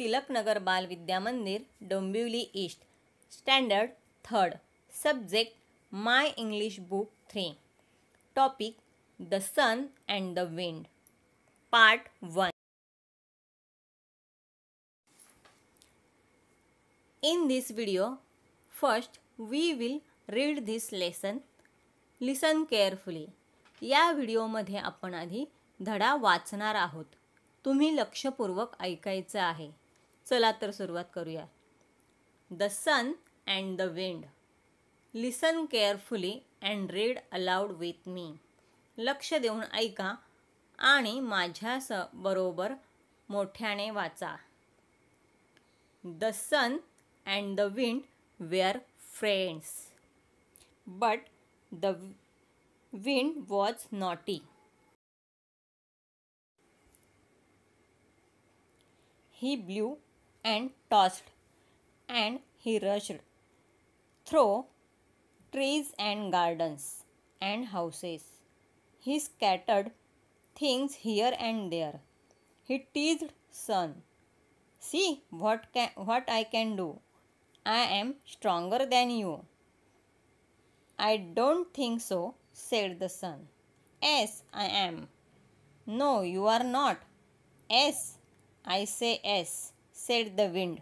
Tilaknagar Bal Vidya Mandir, Dombivli east, standard 3rd, subject my English book 3, topic the sun and the wind, part 1. In this video, first we will read this lesson. Listen carefully. या व्हिडिओमध्ये आपण आधी धडा वाचणार आहोत. तुम्ही लक्षपूर्वक ऐकायचं आहे. चला तर सुरुवात करूया. The sun and the wind. Listen carefully and read aloud with me. लक्ष देऊन ऐका आणि माझ्या बरोबर मोठ्याने वाचा. The sun and the wind were friends. But the wind was naughty. He blew and tossed, and he rushed through trees and gardens and houses. He scattered things here and there. He teased sun. See what I can do. I am stronger than you. I don't think so, said the sun. Yes, I am. No, you are not. Yes, I say yes, said the wind.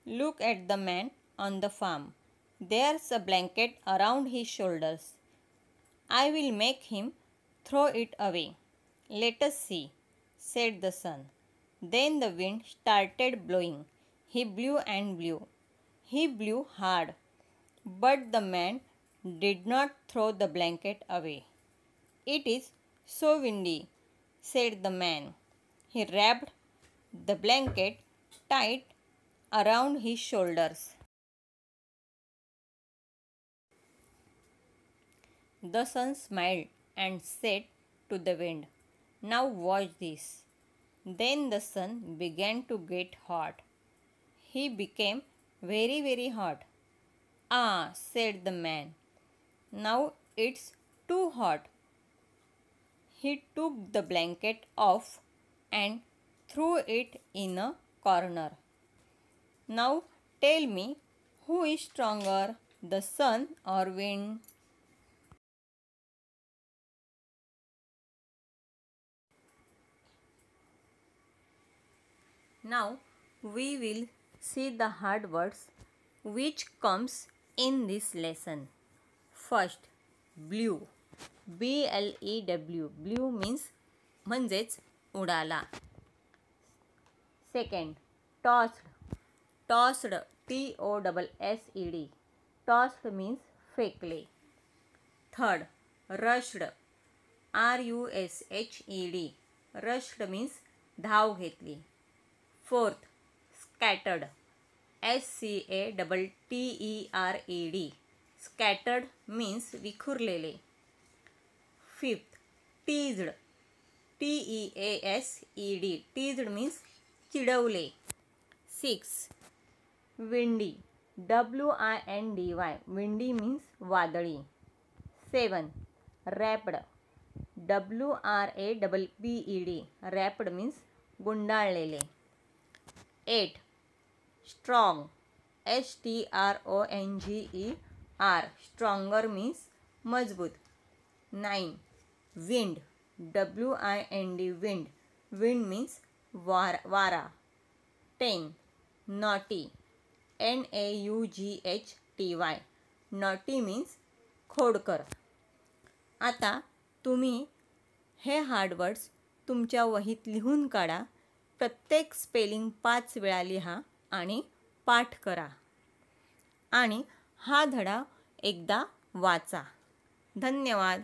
Look at the man on the farm. There's a blanket around his shoulders. I will make him throw it away. Let us see, said the sun. Then the wind started blowing. He blew and blew. He blew hard, but the man did not throw the blanket away. It is so windy, said the man. He wrapped the blanket tight around his shoulders. The sun smiled and said to the wind, Now watch this. Then the sun began to get hot. He became very, very hot. Ah, said the man. Now it's too hot. He took the blanket off and threw it in a corner. Now tell me, who is stronger, the sun or wind? Now we will see the hard words which comes in this lesson. First, blew. BLEW. Blew means म्हणजेच उडाला. Second, tossed. Tossed. TOSSED. Tossed means फेकले. Third, rushed. RUSHED. Rushed means धाव घेतली. Fourth, scattered. SCATTERED. Scattered means विखुरलेले. Fifth, teased. TEASED. Teased means चिडवले. Sixth, windy. WINDY. Windy means वादळी. Seven, wrapped. WRAPPED. Wrapped means गुंडाळलेले. 8, strong. STRONGER. Stronger means मजबूत. 9, wind. WIND. Wind. Wind means वारा. 10, naughty. NAUGHTY. Naughty means खोडकर. आता तुम्ही हे hard words तुमच्या वहीत लिहून काढा. प्रत्येक स्पेलिंग 5 वेळा लिहा आणि पाठ करा आणि हा धडा एकदा वाचा. धन्यवाद.